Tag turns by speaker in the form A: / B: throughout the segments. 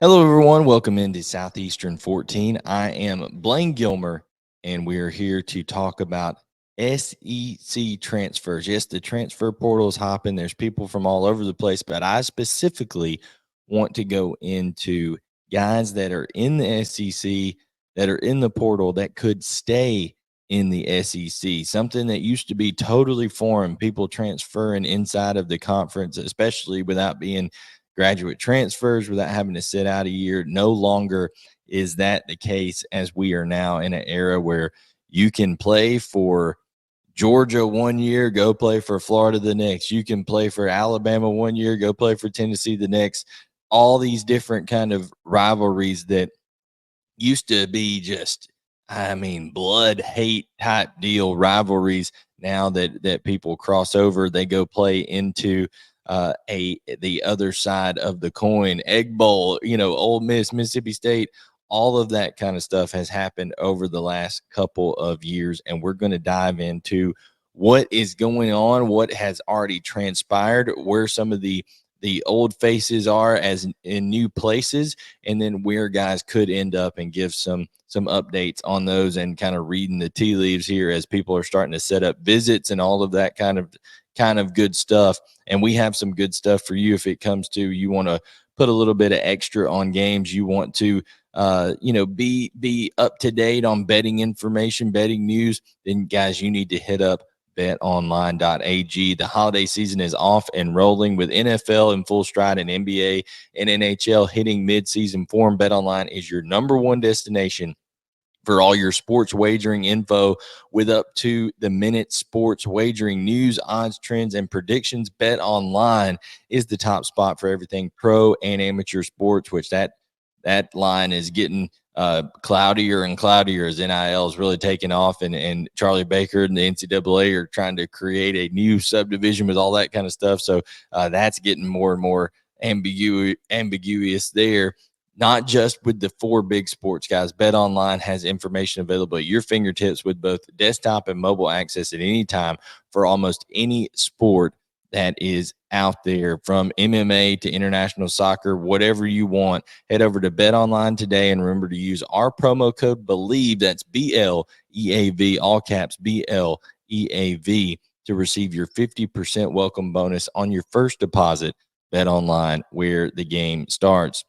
A: Hello, everyone. Welcome into Southeastern 14. I am Blaine Gilmer, and we are here to talk about SEC transfers. Yes, the transfer portal is hopping. There's people from all over the place, but I specifically want to go into guys that are in the SEC, that are in the portal, that could stay in the SEC. Something that used to be totally foreign, people transferring inside of the conference, especially without being graduate transfers, without having to sit out a year. No longer is that the case, as we are now in an era where you can play for Georgia 1 year, go play for Florida the next. You can play for Alabama 1 year, go play for Tennessee the next. All these different kind of rivalries that used to be just, blood hate type deal rivalries. Now that people cross over, they go play into the other side of the coin. Egg Bowl, Ole Miss, Mississippi State, all of that kind of stuff has happened over the last couple of years, and we're going to dive into what is going on, what has already transpired, where some of the old faces are as in new places, and then where guys could end up, and give some updates on those, and kind of reading the tea leaves here as people are starting to set up visits and all of that kind of good stuff. And we have some good stuff for you if it comes to you want to put a little bit of extra on games, you want to be up to date on betting information, betting news, then guys, you need to hit up betonline.ag. The holiday season is off and rolling with NFL in full stride and NBA and NHL hitting mid-season form. BetOnline is your number one destination for all your sports wagering info, with up to the minute sports wagering news, odds, trends, and predictions. BetOnline is the top spot for everything pro and amateur sports, which that line is getting cloudier and cloudier as NIL is really taking off, and Charlie Baker and the NCAA are trying to create a new subdivision with all that kind of stuff. So that's getting more and more ambiguous there. Not just with the four big sports, guys. BetOnline has information available at your fingertips with both desktop and mobile access at any time for almost any sport that is out there, from MMA to international soccer, whatever you want. Head over to BetOnline today and remember to use our promo code BELIEVE, that's BLEAV, all caps BLEAV, to receive your 50% welcome bonus on your first deposit. BetOnline, where the game starts.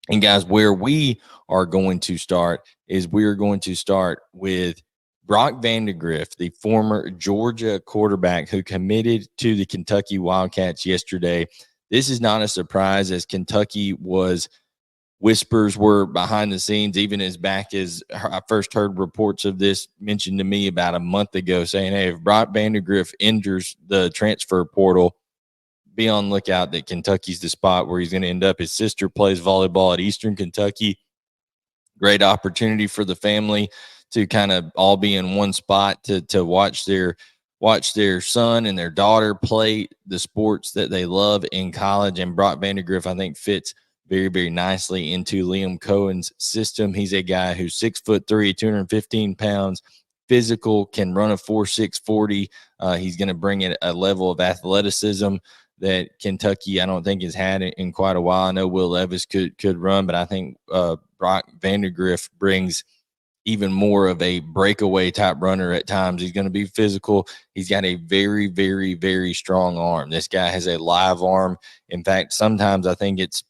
A: And guys, where we are going to start is we're going to start with Brock Vandagriff, the former Georgia quarterback who committed to the Kentucky Wildcats yesterday. This is not a surprise, as Kentucky whispers were behind the scenes, even as back as I first heard reports of this mentioned to me about a month ago, saying, hey, if Brock Vandagriff enters the transfer portal, be on lookout that Kentucky's the spot where he's going to end up. His sister plays volleyball at Eastern Kentucky. Great opportunity for the family to kind of all be in one spot to watch their son and their daughter play the sports that they love in college. And Brock Vandagriff, I think, fits very, very nicely into Liam Cohen's system. He's a guy who's 6'3", 215 pounds, physical, can run a 4.6 40. He's going to bring in a level of athleticism that Kentucky, I don't think, has had in quite a while. I know Will Levis could run, but I think Brock Vandagriff brings even more of a breakaway type runner at times. He's going to be physical. He's got a very, very, very strong arm. This guy has a live arm. In fact, sometimes I think it's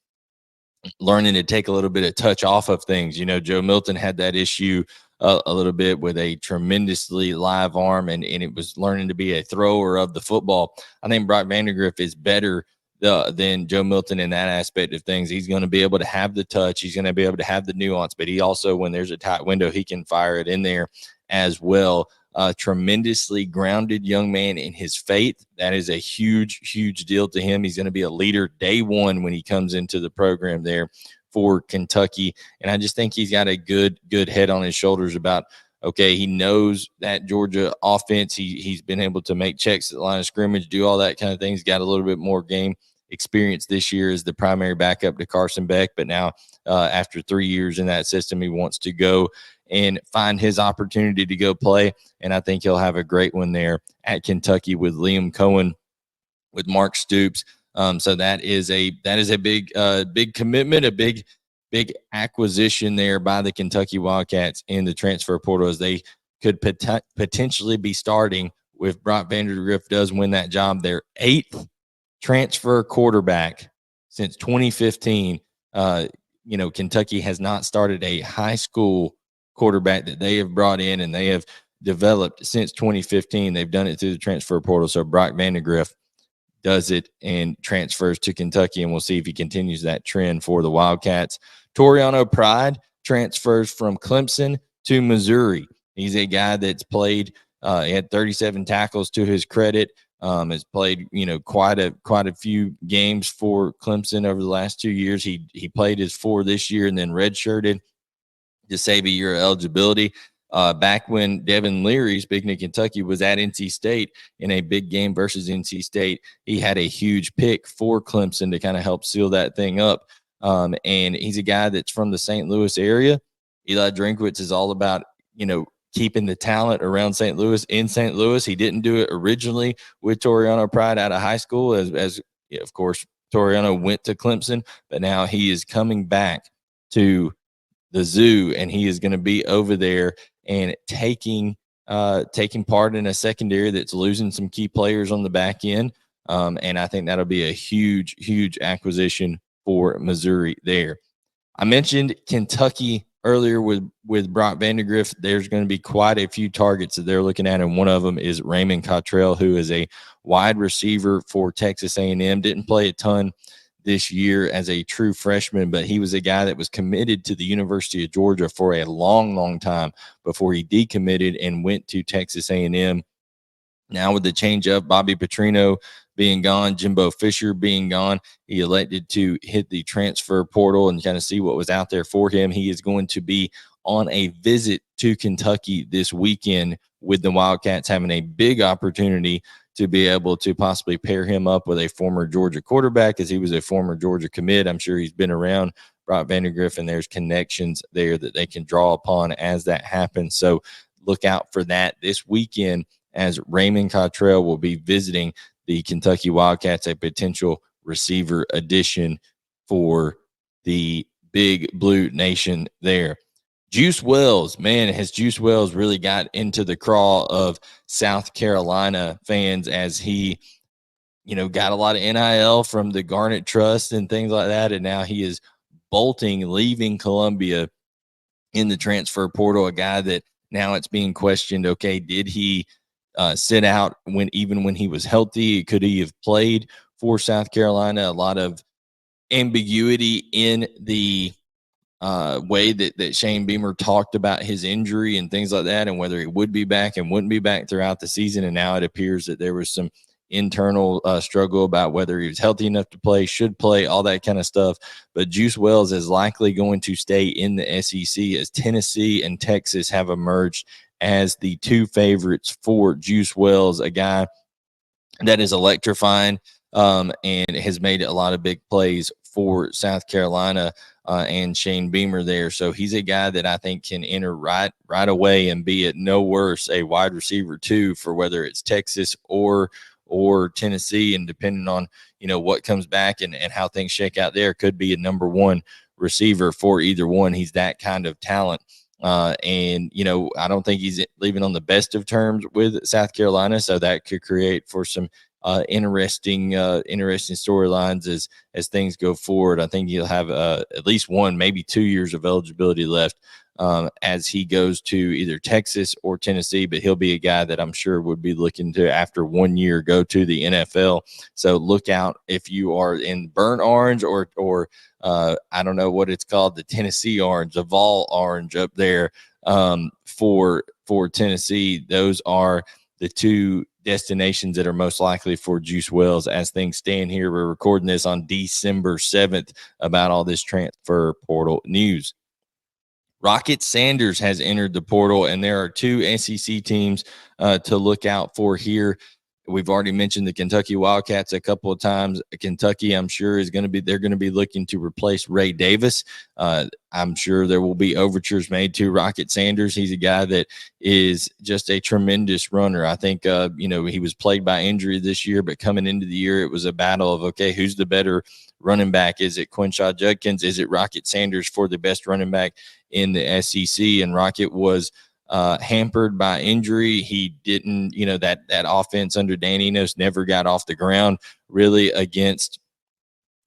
A: learning to take a little bit of touch off of things. Joe Milton had that issue a little bit with a tremendously live arm, and it was learning to be a thrower of the football. I think Brock Vandagriff is better than Joe Milton in that aspect of things. He's going to be able to have the touch. He's going to be able to have the nuance, but he also, when there's a tight window, he can fire it in there as well. Tremendously grounded young man in his faith. That is a huge, huge deal to him. He's going to be a leader day one when he comes into the program there for Kentucky. And I just think he's got a good head on his shoulders about, okay, he knows that Georgia offense. He's been able to make checks at the line of scrimmage, do all that kind of thing. He's got a little bit more game experience this year as the primary backup to Carson Beck. But now after 3 years in that system, he wants to go and find his opportunity to go play. And I think he'll have a great one there at Kentucky with Liam Cohen, with Mark Stoops. So that is a big commitment, a big acquisition there by the Kentucky Wildcats in the transfer portal, as they could potentially be starting, if Brock Vandagriff does win that job, their 8th transfer quarterback since 2015. Kentucky has not started a high school quarterback that they have brought in and they have developed since 2015. They've done it through the transfer portal. So Brock Vandagriff does it and transfers to Kentucky, and we'll see if he continues that trend for the Wildcats. Toriano Pride transfers from Clemson to Missouri. He's a guy that's played. He had 37 tackles to his credit. Has played, quite a few games for Clemson over the last 2 years. He played his 4 this year and then redshirted to save a year of eligibility. Back when Devin Leary, speaking of Kentucky, was at NC State in a big game versus NC State, he had a huge pick for Clemson to kind of help seal that thing up. And he's a guy that's from the St. Louis area. Eli Drinkwitz is all about, keeping the talent around St. Louis in St. Louis. He didn't do it originally with Toriano Pride out of high school, as of course, Toriano went to Clemson, but now he is coming back to the zoo, and he is going to be over there and taking part in a secondary that's losing some key players on the back end. And I think that'll be a huge acquisition for Missouri there. I mentioned Kentucky earlier with Brock Vandagriff. There's going to be quite a few targets that they're looking at, and one of them is Raymond Cottrell, who is a wide receiver for Texas A&M. Didn't play a ton this year as a true freshman, but he was a guy that was committed to the University of Georgia for a long time before he decommitted and went to Texas A&M. Now with the change up, Bobby Petrino being gone, Jimbo Fisher being gone, he elected to hit the transfer portal and kind of see what was out there for him. He is going to be on a visit to Kentucky this weekend, with the Wildcats having a big opportunity to be able to possibly pair him up with a former Georgia quarterback, as he was a former Georgia commit. I'm sure he's been around Brock Vandagriff, and there's connections there that they can draw upon as that happens. So look out for that this weekend, as Raymond Cottrell will be visiting the Kentucky Wildcats, a potential receiver addition for the Big Blue Nation there. Juice Wells, man, has Juice Wells really got into the craw of South Carolina fans, as he, got a lot of NIL from the Garnet Trust and things like that, and now he is leaving Columbia in the transfer portal. A guy that now it's being questioned, okay, did he sit out when he was healthy? Could he have played for South Carolina? A lot of ambiguity in the way that Shane Beamer talked about his injury and things like that, and whether he would be back and wouldn't be back throughout the season. And now it appears that there was some internal struggle about whether he was healthy enough to play, should play, all that kind of stuff. But Juice Wells is likely going to stay in the SEC, as Tennessee and Texas have emerged as the 2 favorites for Juice Wells, a guy that is electrifying and has made a lot of big plays for South Carolina and Shane Beamer there. So he's a guy that I think can enter right away and be at no worse a wide receiver 2 for whether it's Texas or Tennessee, and depending on what comes back and how things shake out there, could be a number 1 receiver for either one. He's that kind of talent. And I don't think he's leaving on the best of terms with South Carolina, so that could create for some interesting storylines as things go forward. I think he'll have at least 1, maybe 2 years of eligibility left as he goes to either Texas or Tennessee, but he'll be a guy that I'm sure would be looking to, after 1 year, go to the NFL. So look out if you are in burnt orange or I don't know what it's called, the Tennessee orange, the Vol orange up there for Tennessee. Those are the 2 destinations that are most likely for Juice Wells as things stand here. We're recording this on December 7th about all this transfer portal news. Rocket Sanders has entered the portal, and there are 2 SEC teams to look out for here. We've already mentioned the Kentucky Wildcats a couple of times. Kentucky, I'm sure, they're going to be looking to replace Ray Davis. I'm sure there will be overtures made to Rocket Sanders. He's a guy that is just a tremendous runner. I think, he was plagued by injury this year, but coming into the year, it was a battle of, okay, who's the better running back? Is it Quinshon Judkins? Is it Rocket Sanders for the best running back in the SEC? And Rocket was hampered by injury. He didn't, that offense under Dan Enos never got off the ground really against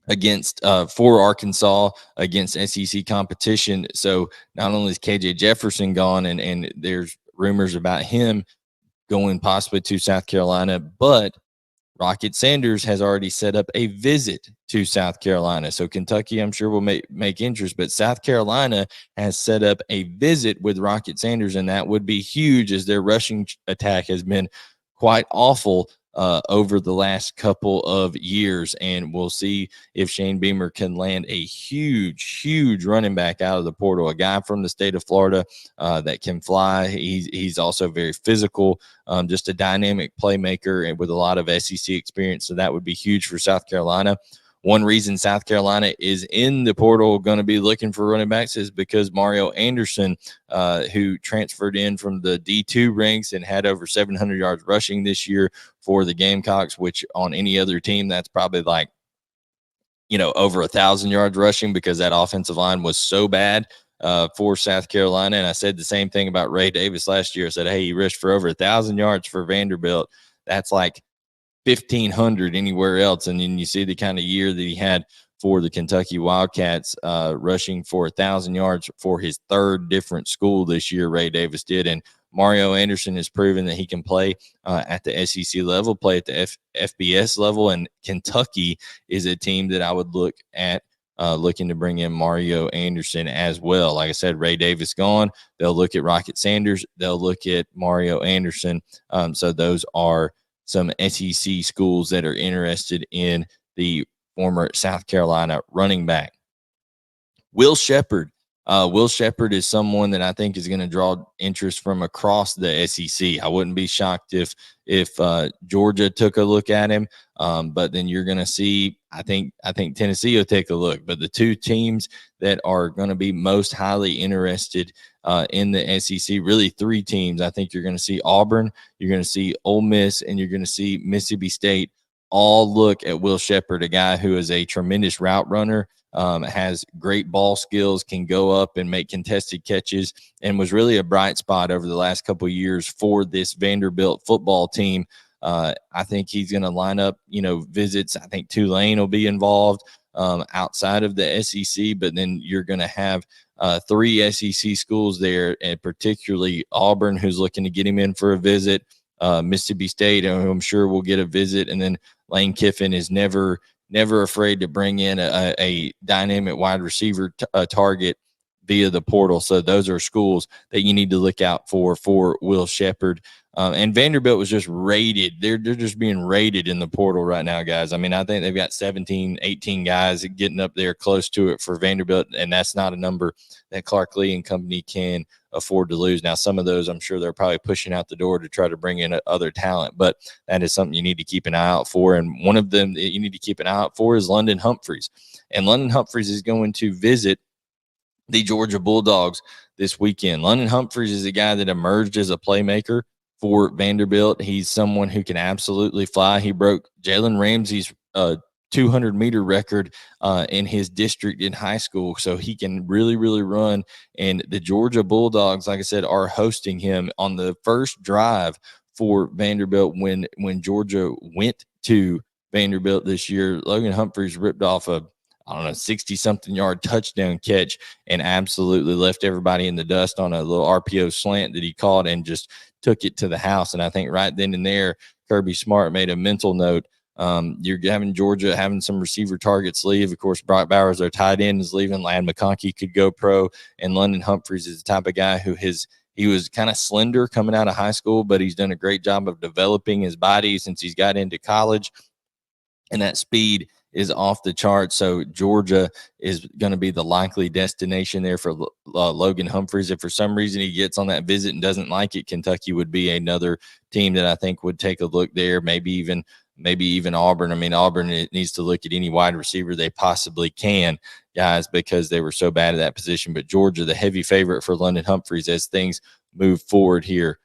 A: for Arkansas against SEC competition. So not only is KJ Jefferson gone, and there's rumors about him going possibly to South Carolina, but Rocket Sanders has already set up a visit to South Carolina. So Kentucky, I'm sure, will make interest, but South Carolina has set up a visit with Rocket Sanders, and that would be huge as their rushing attack has been quite awful over the last couple of years. And we'll see if Shane Beamer can land a huge running back out of the portal, a guy from the state of Florida that can fly. He's also very physical, just a dynamic playmaker and with a lot of SEC experience. So that would be huge for South Carolina. One reason South Carolina is in the portal going to be looking for running backs is because Mario Anderson, who transferred in from the D2 ranks and had over 700 yards rushing this year for the Gamecocks, which on any other team, that's probably like, over 1,000 yards rushing because that offensive line was so bad for South Carolina. And I said the same thing about Ray Davis last year. I said, hey, he rushed for over 1,000 yards for Vanderbilt. That's like 1,500 anywhere else. And then you see the kind of year that he had for the Kentucky Wildcats, rushing for 1,000 yards for his third different school this year, Ray Davis did. And Mario Anderson has proven that he can play at the SEC level, play at the FBS level. And Kentucky is a team that I would look at looking to bring in Mario Anderson as well. Like I said, Ray Davis gone. They'll look at Rocket Sanders. They'll look at Mario Anderson. So those are some SEC schools that are interested in the former South Carolina running back. Will Sheppard. Will Sheppard is someone that I think is going to draw interest from across the SEC. I wouldn't be shocked if Georgia took a look at him, but then you're going to see. I think Tennessee will take a look. But the two teams that are going to be most highly interested in the SEC, really three teams. I think you're going to see Auburn, you're going to see Ole Miss, and you're going to see Mississippi State. All look at Will Sheppard, a guy who is a tremendous route runner. Has great ball skills, can go up and make contested catches, and was really a bright spot over the last couple of years for this Vanderbilt football team. I think he's going to line up, visits. I think Tulane will be involved outside of the SEC, but then you're going to have three SEC schools there, and particularly Auburn, who's looking to get him in for a visit. Mississippi State, who I'm sure will get a visit, and then Lane Kiffin is never afraid to bring in a dynamic wide receiver target via the portal. So those are schools that you need to look out for Will Sheppard. And Vanderbilt was just raided. They're just being raided in the portal right now, guys. I mean, I think they've got 17, 18 guys getting up there close to it for Vanderbilt, and that's not a number that Clark Lee and company can afford to lose. Now, some of those, I'm sure they're probably pushing out the door to try to bring in other talent, but that is something you need to keep an eye out for. And one of them that you need to keep an eye out for is London Humphreys. And London Humphreys is going to visit the Georgia Bulldogs this weekend. London Humphreys is a guy that emerged as a playmaker for Vanderbilt. He's someone who can absolutely fly. He broke Jalen Ramsey's 200-meter record in his district in high school, so he can really run. And the Georgia Bulldogs, like I said, are hosting him on the first drive for Vanderbilt. When Georgia went to Vanderbilt this year, Logan Humphreys ripped off a 60-something yard touchdown catch and absolutely left everybody in the dust on a little RPO slant that he caught and just took it to the house. And I think right then and there, Kirby Smart made a mental note. You're having Georgia having some receiver targets leave. Of course, Brock Bowers, their tight end, is leaving. Ladd McConkey could go pro. And London Humphreys is the type of guy he was kind of slender coming out of high school, but he's done a great job of developing his body since he's got into college. And that speed is off the chart. So Georgia is going to be the likely destination there for Logan Humphreys. If for some reason he gets on that visit and doesn't like it, Kentucky would be another team that I think would take a look there. Maybe even Auburn. I mean, Auburn needs to look at any wide receiver they possibly can, guys, because they were so bad at that position. But Georgia, the heavy favorite for London Humphreys as things move forward here.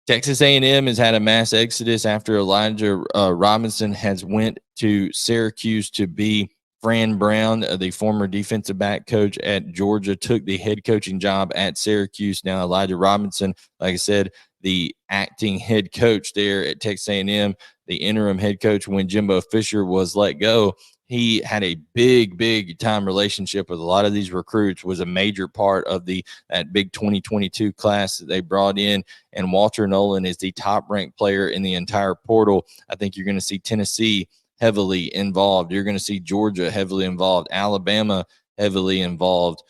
A: Texas A&M has had a mass exodus after Elijah Robinson has went to Syracuse to be Fran Brown, the former defensive back coach at Georgia, took the head coaching job at Syracuse. Now Elijah Robinson, like I said, the acting head coach there at Texas A&M, the interim head coach when Jimbo Fisher was let go. He had a big time relationship with a lot of these recruits, was a major part of that big 2022 class that they brought in. And Walter Nolan is the top-ranked player in the entire portal. I think you're going to see Tennessee heavily involved. You're going to see Georgia heavily involved, Alabama heavily involved.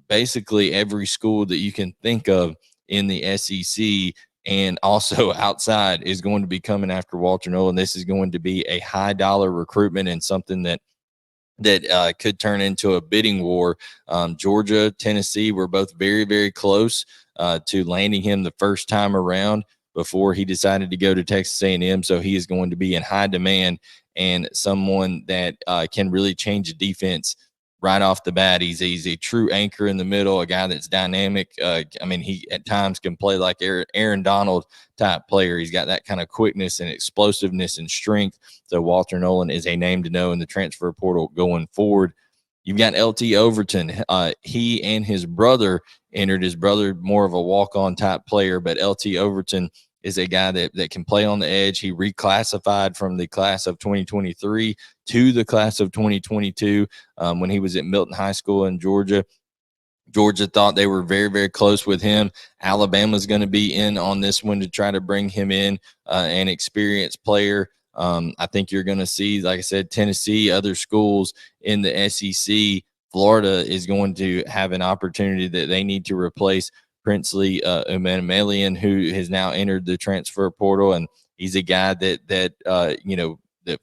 A: Basically, every school that you can think of in the SEC and also outside is going to be coming after Walter Nolan. This is going to be a high-dollar recruitment and something that could turn into a bidding war. Georgia, Tennessee were both very close to landing him the first time around before he decided to go to Texas A&M. So he is going to be in high demand and someone that can really change the defense right off the bat. He's a true anchor in the middle, a guy that's dynamic. I mean, he at times can play like Aaron Donald type player. He's got that kind of quickness and explosiveness and strength. So Walter Nolan is a name to know in the transfer portal going forward. You've got LT Overton. He and his brother entered. His brother more of a walk-on type player, but LT Overton is a guy that can play on the edge. He reclassified from the class of 2023 to the class of 2022 when he was at Milton High School in Georgia. Georgia thought they were very close with him. Alabama's going to be in on this one to try to bring him in, an experienced player. I think you're going to see, like I said, Tennessee, other schools in the SEC. Florida is going to have an opportunity that they need to replace Princely Umanamelian, who has now entered the transfer portal, and he's a guy that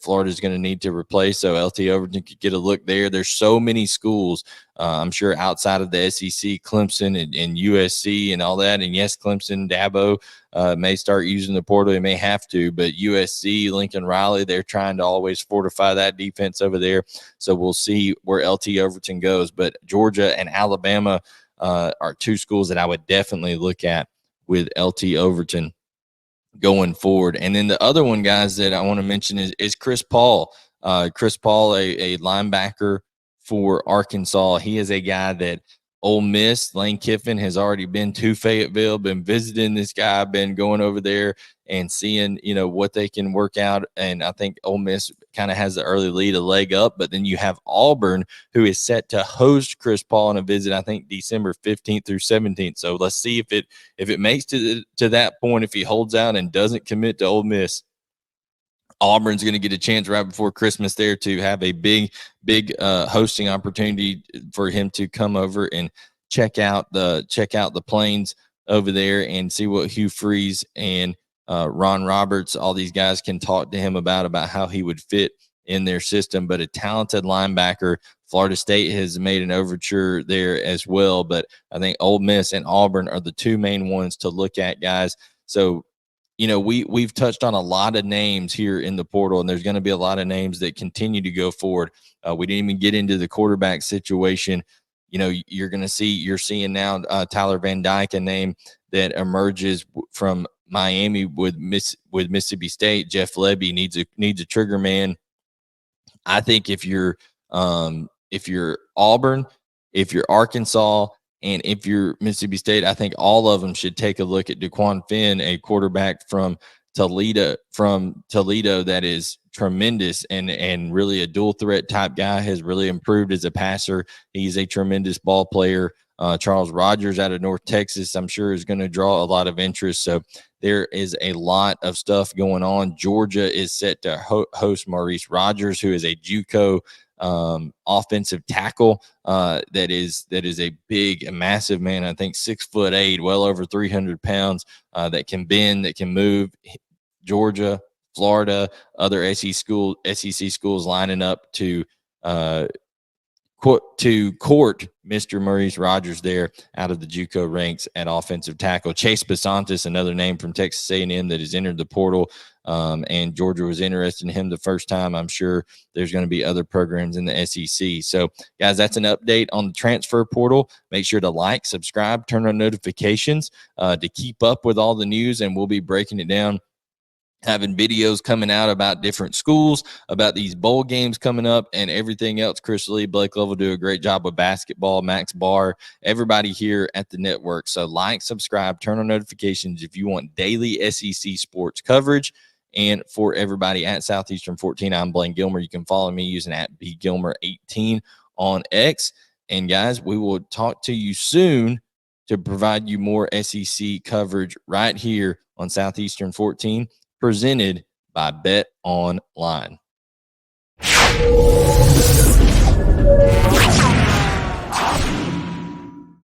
A: Florida is going to need to replace. So LT Overton could get a look there. There's so many schools, I'm sure, outside of the SEC, Clemson and USC and all that. And yes, Clemson, Dabo may start using the portal. They may have to, but USC, Lincoln Riley, they're trying to always fortify that defense over there. So we'll see where LT Overton goes. But Georgia and Alabama are two schools that I would definitely look at with LT Overton going forward. And then the other one, guys, that I want to mention is Chris Paul. Chris Paul, a linebacker for Arkansas. He is a guy that Ole Miss, Lane Kiffin has already been to Fayetteville, been visiting this guy, been going over there and seeing, what they can work out. And I think Ole Miss kind of has the early lead, a leg up. But then you have Auburn, who is set to host Chris Paul on a visit, I think December 15th through 17th. So let's see if it makes to that point, if he holds out and doesn't commit to Ole Miss. Auburn's going to get a chance right before Christmas there to have a big hosting opportunity for him to come over and check out the Plains over there and see what Hugh Freeze and Ron Roberts, all these guys, can talk to him about how he would fit in their system. But a talented linebacker. Florida State has made an overture there as well, but I think Ole Miss and Auburn are the two main ones to look at, guys. So we've touched on a lot of names here in the portal, and there's going to be a lot of names that continue to go forward. We didn't even get into the quarterback situation. You're seeing now Tyler Van Dyke, a name that emerges from Miami with Mississippi State. Jeff Lebby needs a trigger man. I think if you're Auburn, if you're Arkansas, and if you're Mississippi State, I think all of them should take a look at DeQuan Finn, a quarterback from Toledo that is tremendous and really a dual threat type guy, has really improved as a passer. He's a tremendous ball player. Charles Rogers out of North Texas, I'm sure, is going to draw a lot of interest. So there is a lot of stuff going on. Georgia is set to host Maurice Rogers, who is a JUCO offensive tackle that is a massive man. I think 6'8", well over 300 pounds, that can bend, that can move. Georgia, Florida, other SEC schools lining up to court Mr. Maurice Rogers there out of the JUCO ranks at offensive tackle. Chase Basantis, another name from Texas A&M that has entered the portal, and Georgia was interested in him the first time. I'm sure there's going to be other programs in the SEC. So, guys, that's an update on the transfer portal. Make sure to like, subscribe, turn on notifications to keep up with all the news, and we'll be breaking it down, having videos coming out about different schools, about these bowl games coming up, and everything else. Chris Lee, Blake Lovell do a great job with basketball, Max Barr, everybody here at the network. So like, subscribe, turn on notifications if you want daily SEC sports coverage. And for everybody at Southeastern 14, I'm Blaine Gilmer. You can follow me using @BGilmer18 on X. And guys, we will talk to you soon to provide you more SEC coverage right here on Southeastern 14. Presented by Bet Online.